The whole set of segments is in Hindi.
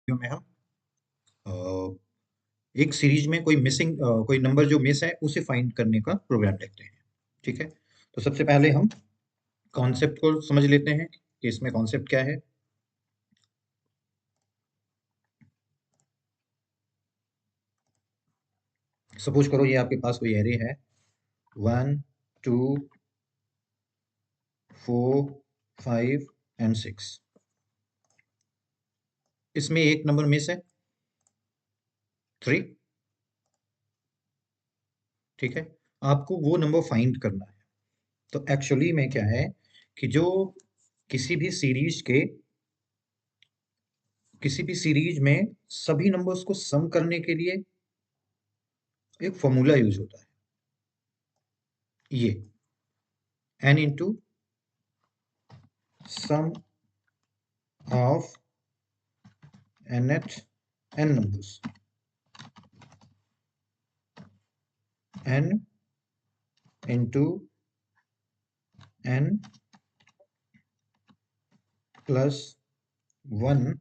वीडियो में हम एक सीरीज में कोई मिसिंग कोई नंबर जो मिस है उसे फाइंड करने का प्रोग्राम लिखते हैं। ठीक है, तो सबसे पहले हम कॉन्सेप्ट को समझ लेते हैं कि इसमें कॉन्सेप्ट क्या है। सपोज करो ये आपके पास कोई एरे है 1 2 4 5 एंड 6। इसमें एक नंबर मिस है 3। ठीक है, आपको वो नंबर फाइंड करना है। तो एक्चुअली में क्या है कि जो किसी भी सीरीज के किसी भी सीरीज में सभी नंबर्स को सम करने के लिए एक फॉर्मूला यूज होता है, ये n into sum of nth n numbers, n into n plus 1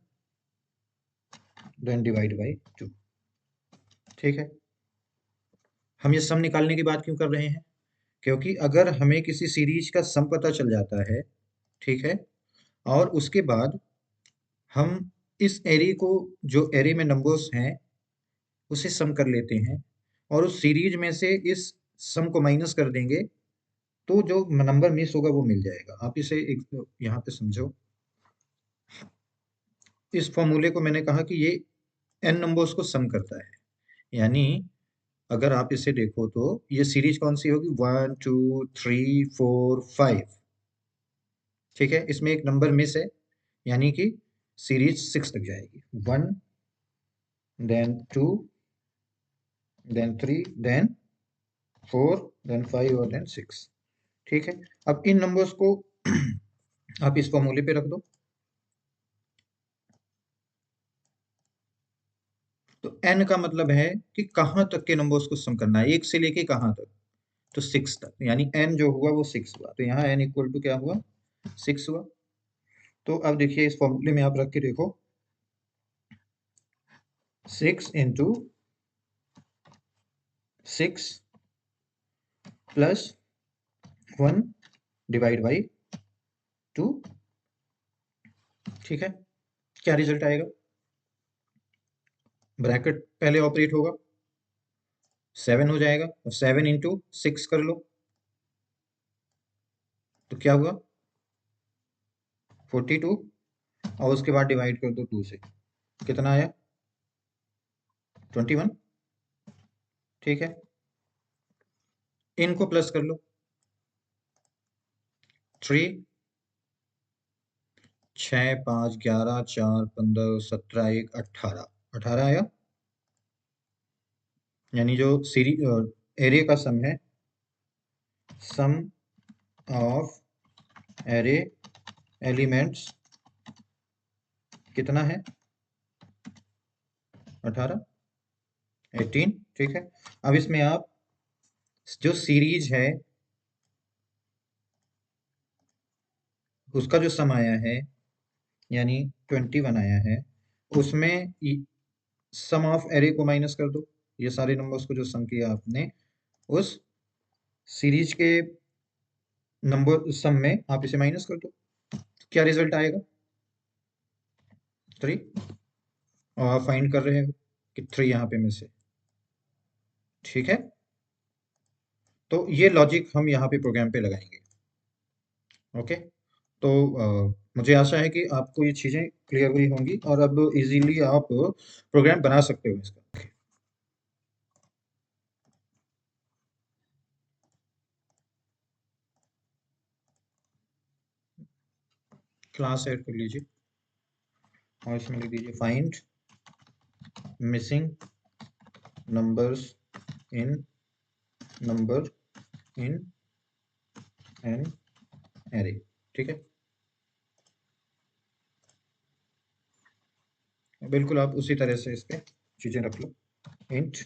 then divide by 2। ठीक है, हम ये सम निकालने की बात क्यों कर रहे हैं? क्योंकि अगर हमें किसी सीरीज का सम पता चल जाता है, ठीक है, और उसके बाद हम इस एरे को, जो एरे में नंबर्स हैं, उसे सम कर लेते हैं और उस सीरीज में से इस सम को माइनस कर देंगे, तो जो नंबर मिस होगा वो मिल जाएगा। आप इसे एक यहाँ पे समझो। इस फॉर्मूले को मैंने कहा कि ये एन नंबर्स को सम करता है, यानी अगर आप इसे देखो तो ये सीरीज कौन सी होगी, 1 2 3 4 5। ठीक है, इसमें एक नंबर मिस है, यानी कि सीरीज 6 तक जाएगी। 1 देन 2 देन 3 देन 4 देन 5 और देन 6। ठीक है, अब इन नंबर्स को आप इस फॉर्मूले पे रख दो। तो n का मतलब है कि कहाँ तक के नंबर्स को सम करना है, एक से लेके कहाँ तक, तो 6 तक, यानी n जो हुआ वो 6 हुआ। तो यहाँ n इक्वल टू क्या हुआ, 6 हुआ। तो अब देखिए इस फॉर्मूले में आप रख के देखो, 6 इंटू 6 प्लस 1 डिवाइड बाई 2। ठीक है, क्या रिजल्ट आएगा, ब्रैकेट पहले ऑपरेट होगा, 7 हो जाएगा, और 7 इंटू 6 कर लो, तो क्या हुआ 42, और उसके बाद डिवाइड कर दो 2 से, कितना आया 21। ठीक है, इनको प्लस कर लो, 3 6 5 11 4 15 17 1 18, 18 आया। यानी जो सीरी एरे का सम है, सम ऑफ एरे एलिमेंट्स कितना है, 18 18। ठीक है, अब इसमें आप जो सीरीज है उसका जो सम आया है, यानी 21 आया है, उसमें सम ऑफ एरे को माइनस कर दो। ये सारे नंबर्स को जो सम किया आपने, उस सीरीज के नंबर सम में आप इसे माइनस कर दो, क्या रिजल्ट आएगा 3। और आप फाइंड कर रहे हो कि 3 यहाँ पे मिस है। ठीक है, तो ये लॉजिक हम यहाँ पे प्रोग्राम पे लगाएंगे। ओके, तो मुझे आशा है कि आपको ये चीज़ें क्लियर हुई होंगी और अब इजीली आप प्रोग्राम बना सकते हो इसका। क्लास ऐड कर लीजिए और इसमें लिख दीजिए find missing numbers in number in an array. ठीक है, बिल्कुल आप उसी तरह से इस पे चीज़ें रख लो। Int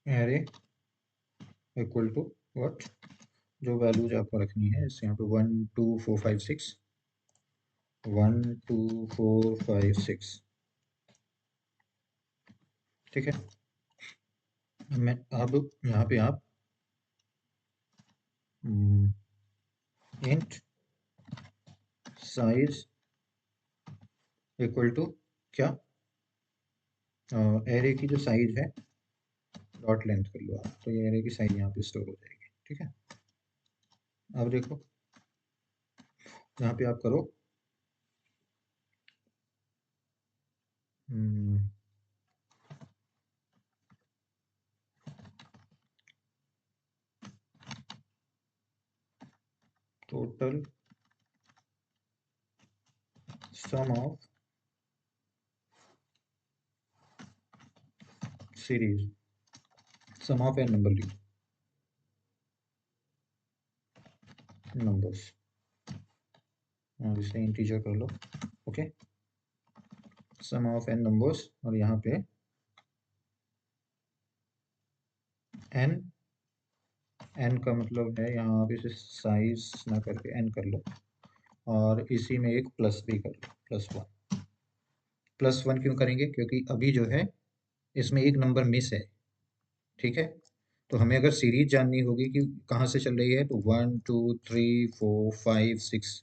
array equal to what, जो वैल्यूज आपको रखनी है, जैसे यहाँ पे 1 2 4 5 6, 1 2 4 5 6, ठीक है। मैं अब यहाँ पे आप इंट साइज इक्वल टू क्या, एरे की जो साइज है डॉट लेंथ कर लो आप, तो ये एरे की साइज यहाँ पे स्टोर हो जाएगी, ठीक है। अब देखो यहाँ पे आप करो total sum of series, sum of N number numbers, और इसे इंटीजर कर लो, okay. Sum of N numbers, और यहाँ पे एन, एन का मतलब है यहाँ पे इसे साइज ना करके एन कर लो, और इसी में एक प्लस भी कर लो, +1। +1 क्यों करेंगे, क्योंकि अभी जो है इसमें एक नंबर मिस है, ठीक है। तो हमें अगर सीरीज जाननी होगी कि कहाँ से चल रही है, तो 1 2 3 4 5 6,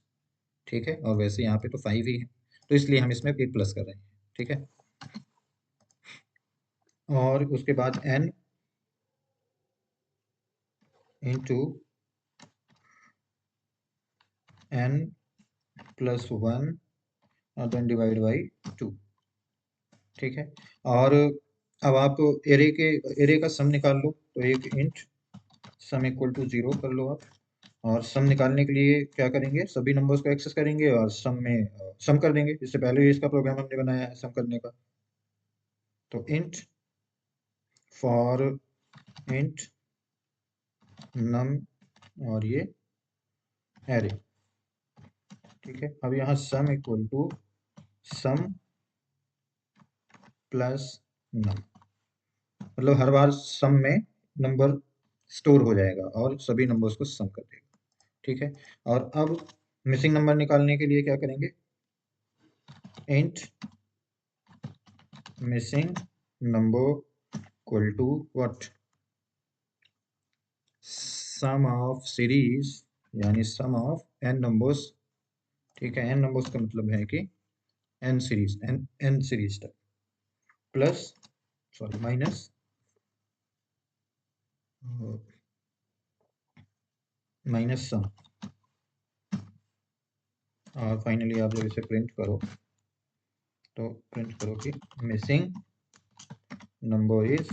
ठीक है। और वैसे यहाँ पे तो 5 ही है, तो इसलिए हम इसमें एक प्लस कर रहे हैं, ठीक है। और उसके बाद n इंटू n +1 और देन डिवाइड बाई 2, ठीक है। और अब आप एरे का सम निकाल लो, तो एक इंट सम इक्वल टू 0 कर लो आप। और सम निकालने के लिए क्या करेंगे, सभी नंबर्स को एक्सेस करेंगे और सम में सम कर देंगे। इससे पहले इसका प्रोग्राम हमने बनाया है सम करने का। तो इंट फॉर इंट नम, और ये एरे, ठीक है। अब यहाँ sum equal to sum plus num, मतलब हर बार सम में नंबर स्टोर हो जाएगा और सभी नंबर्स को सम कर देगा, ठीक है। और अब मिसिंग नंबर निकालने के लिए क्या करेंगे, int missing number equal to what, sum of series, यानी सम ऑफ एन नंबर्स, ठीक है। एन नंबर्स का मतलब है कि एन सीरीज तक, plus sorry minus minus sum. और फाइनली आप जब इसे प्रिंट करो, तो प्रिंट करो कि मिसिंग नंबर इज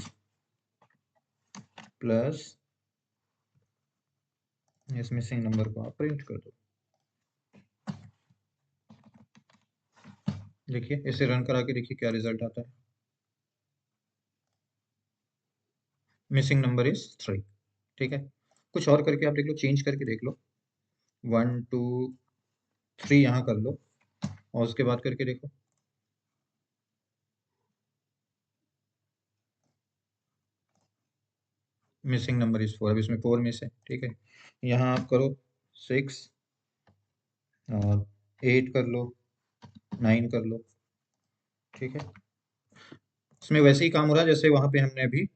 प्लस, इस मिसिंग नंबर को आप प्रिंट कर दो। देखिए इसे रन करा के देखिए क्या रिजल्ट आता है, मिसिंग नंबर इज 3, ठीक है। कुछ और करके आप देख लो, चेंज करके देख लो, 1 2 3 यहाँ कर लो, और उसके बाद करके देखो, मिसिंग नंबर इज 4, अब इसमें 4 मिस है, ठीक है। यहाँ आप करो 6 और 8 कर लो, 9 कर लो, ठीक है। इसमें वैसे ही काम हो रहा है जैसे वहां पे हमने अभी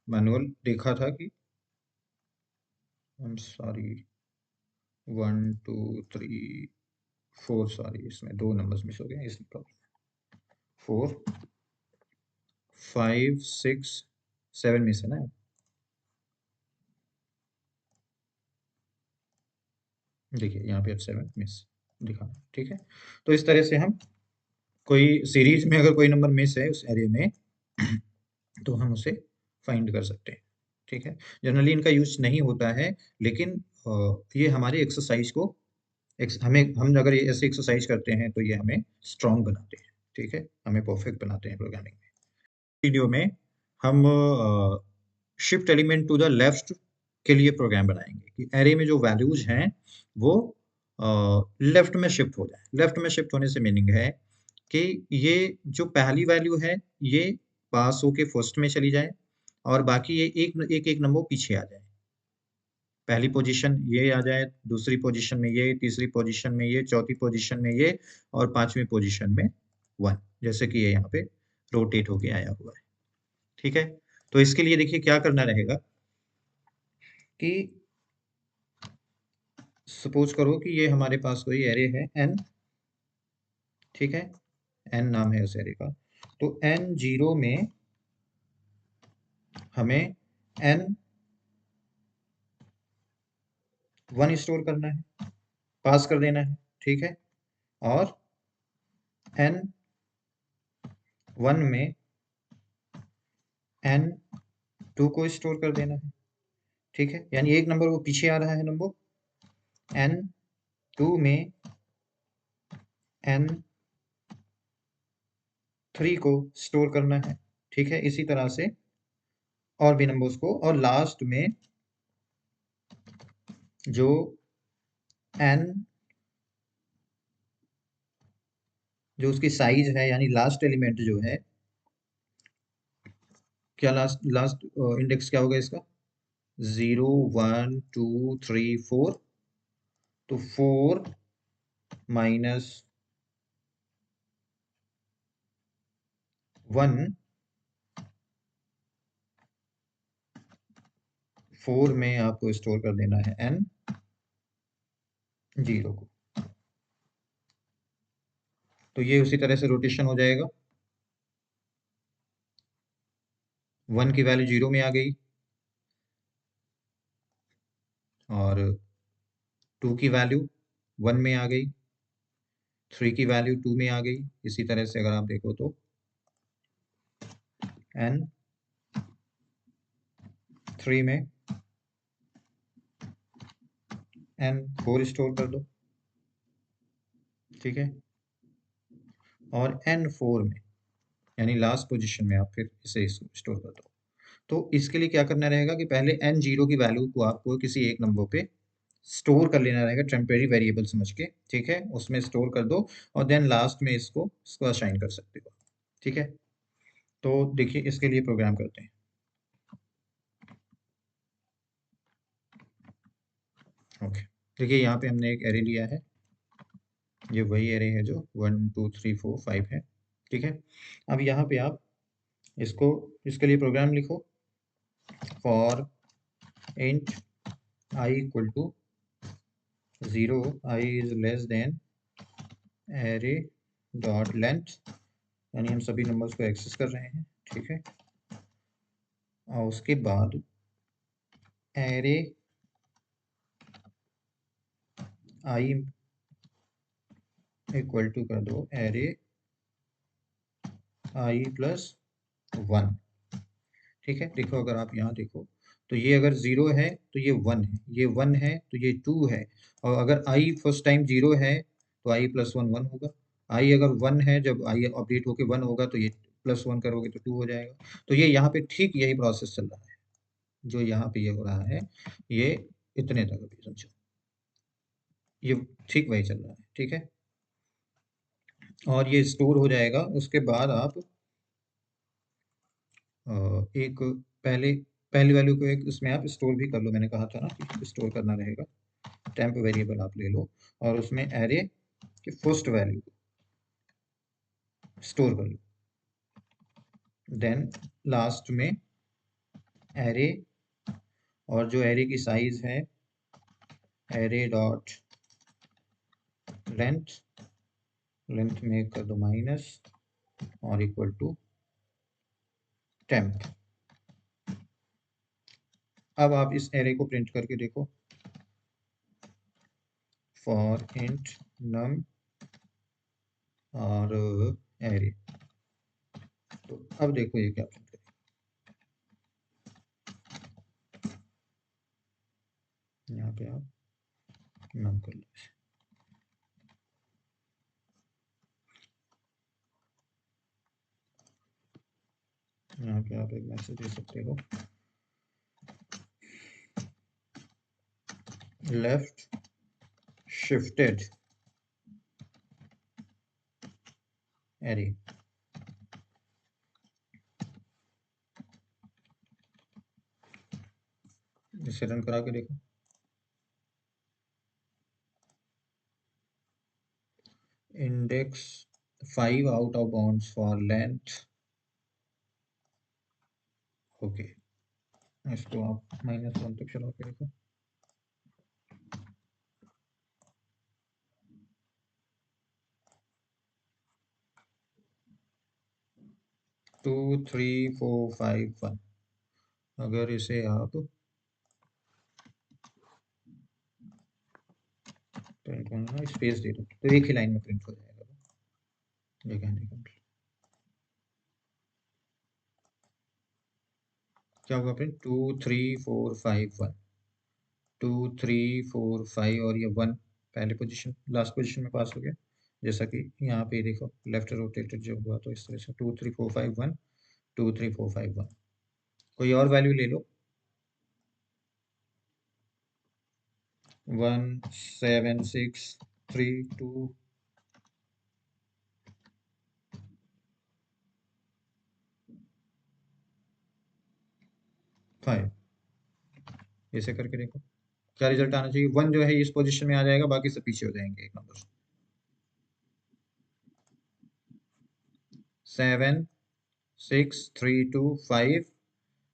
मैनुअल देखा था कि, सॉरी 1 2 3 4, सॉरी इसमें 2 नंबर्स मिस हो गए, इस प्रॉब्लम 4 5 6 7 मिस है ना, देखिए यहाँ पे अब 7 मिस दिखा, ठीक है। तो इस तरह से हम कोई सीरीज में अगर कोई नंबर मिस है उस एरे में तो हम उसे फाइंड कर सकते हैं, ठीक है। जनरली इनका यूज नहीं होता है, लेकिन ये हमारे एक्सरसाइज को हमें, हम अगर ये ऐसे एक्सरसाइज करते हैं तो ये हमें स्ट्रांग बनाते हैं, ठीक है, हमें परफेक्ट बनाते हैं प्रोग्रामिंग में। वीडियो में हम shift element to the left के लिए प्रोग्राम बनाएंगे कि एरे में जो वैल्यूज हैं वो लेफ्ट में शिफ्ट हो जाए। लेफ्ट में शिफ्ट होने से मीनिंग है कि ये जो पहली वैल्यू है ये पास होके फर्स्ट में चली जाए, और बाकी ये एक एक, एक नंबर पीछे आ जाए, पहली पोजीशन ये आ जाए, दूसरी पोजीशन में ये, तीसरी पोजीशन में ये, चौथी पोजीशन में ये, और पांचवी पोजीशन में 1, जैसे कि ये यहाँ पे रोटेट होके आया हुआ है। ठीक है, तो इसके लिए देखिए क्या करना रहेगा कि सपोज करो कि ये हमारे पास कोई एरे है n, ठीक है, n नाम है उस एरे का, तो n0 में हमें n1 स्टोर करना है, पास कर देना है, ठीक है, और n1 में n2 को स्टोर कर देना है, ठीक है, यानी एक नंबर वो पीछे आ रहा है नंबर, n2 में n3 को स्टोर करना है, ठीक है, इसी तरह से और भी नंबर्स को, और लास्ट में जो n जो उसकी साइज है, यानी लास्ट एलिमेंट जो है, क्या लास्ट लास्ट इंडेक्स क्या होगा इसका, 0 1 2 3 4, तो 4 माइनस 1, 4 में आपको स्टोर कर देना है n0 को, तो ये उसी तरह से रोटेशन हो जाएगा, 1 की वैल्यू 0 में आ गई, और 2 की वैल्यू 1 में आ गई, 3 की वैल्यू 2 में आ गई, इसी तरह से अगर आप देखो तो n3 में n4 स्टोर कर दो, ठीक है, और n4 में यानी लास्ट पोजीशन में आप फिर इसे स्टोर कर दो। तो इसके लिए क्या करना रहेगा कि पहले n0 की वैल्यू को आपको किसी एक नंबर पे स्टोर कर लेना रहेगा, टेम्परेरी वेरिएबल समझ के, ठीक है, उसमें स्टोर कर दो, और देन लास्ट में इसको असाइन कर सकते हो, ठीक है। तो देखिए इसके लिए प्रोग्राम करते हैं। ओके, देखिए यहाँ पे हमने एक एरे लिया है, ये वही एरे है जो 1 2 3 4 5 है, ठीक है। अब यहाँ पे आप इसको, इसके लिए प्रोग्राम लिखो, for int i equal to 0, i is less than array dot length, यानी हम सभी नंबर्स को एक्सेस कर रहे हैं, ठीक है, और उसके बाद एरे i इक्वल टू कर दो एरे i प्लस 1, ठीक है। देखो अगर आप यहाँ देखो तो ये अगर 0 है तो ये 1 है, ये 1 है तो ये 2 है, और अगर i फर्स्ट टाइम 0 है तो i प्लस 1 1 होगा, i अगर 1 है, जब i अपडेट होके 1 होगा तो ये प्लस 1 करोगे तो 2 हो जाएगा। तो ये यहाँ पे ठीक यही प्रोसेस चल रहा है, जो यहाँ पे ये हो रहा है, ये इतने तक अभी समझो, ये ठीक वही चल रहा है, ठीक है, और ये स्टोर हो जाएगा। उसके बाद आप एक पहले पहली वैल्यू को एक उसमें आप स्टोर भी कर लो, मैंने कहा था ना कि स्टोर करना रहेगा, टेम्प वेरिएबल आप ले लो और उसमें एरे की फर्स्ट वैल्यू स्टोर कर लो, देन लास्ट में एरे, और जो एरे की साइज है एरे डॉट लेंथ, लेंथ में कर दो माइनस और इक्वल टू टेम्प। अब आप इस एरे को प्रिंट करके देखो, फॉर इंट नम और एरे, तो अब देखो ये क्या प्रिंट करेगा, यहाँ पे आप नम कर लो, यहाँ पे आप एक मैसेज दे सकते हो, लेफ्ट शिफ्टेड एरे, इसे रन करा के देखो। Index 5 out of bounds for length. Okay, इसको आप -1 तक चला के देखो। 2 3 4 5 1। अगर इसे आप प्रिंट करना, स्पेस दे दो तो एक ही लाइन में प्रिंट हो जाएगा। ये कहने का मतलब क्या होगा प्रिंट? 2 3 4 5 1। 2 3 4 5 और ये 1 पहले पोजीशन लास्ट पोजीशन में पास हो गया। जैसा कि यहाँ पे देखो लेफ्ट रोटेटेड जो हुआ, तो इस तरह से 2 3 4 5 1, 2 3 4 5 1। कोई और वैल्यू ले लो। 1 7 6 3 2 5। ऐसे करके देखो क्या रिजल्ट आना चाहिए। 1 जो है इस पोजीशन में आ जाएगा, बाकी सब पीछे हो जाएंगे एक नंबर से। 7 6 3 2 5,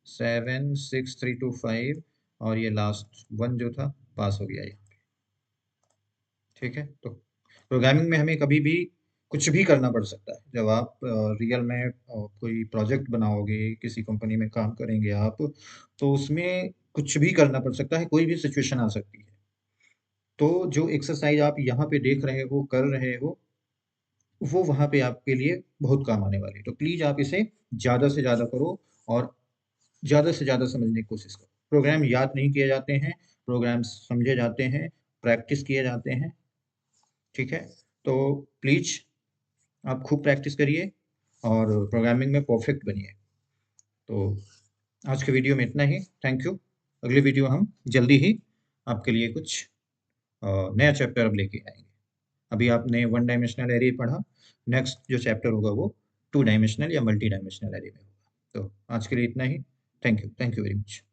7 6 3 2 5, और ये लास्ट 1 जो था पास हो गया ये। ठीक है, तो प्रोग्रामिंग में हमें कभी भी कुछ भी करना पड़ सकता है। जब आप रियल में कोई प्रोजेक्ट बनाओगे, किसी कंपनी में काम करेंगे आप, तो उसमें कुछ भी करना पड़ सकता है, कोई भी सिचुएशन आ सकती है। तो जो एक्सरसाइज आप यहाँ पे देख रहे हो, कर रहे हो, वो वहाँ पे आपके लिए बहुत काम आने वाली है। तो प्लीज़ आप इसे ज़्यादा से ज़्यादा करो और ज़्यादा से ज़्यादा समझने की कोशिश करो। प्रोग्राम याद नहीं किए जाते हैं, प्रोग्राम्स समझे जाते हैं, प्रैक्टिस किए जाते हैं। ठीक है, तो प्लीज़ आप खूब प्रैक्टिस करिए और प्रोग्रामिंग में परफेक्ट बनिए। तो आज के वीडियो में इतना ही। Thank you. अगली वीडियो हम जल्दी ही आपके लिए कुछ नया चैप्टर अब लेके आएंगे। अभी आपने 1 डायमेंशनल एरे पढ़ा, नेक्स्ट जो चैप्टर होगा वो 2 डायमेंशनल या मल्टी डायमेंशनल एरे में होगा। तो आज के लिए इतना ही। Thank you very much.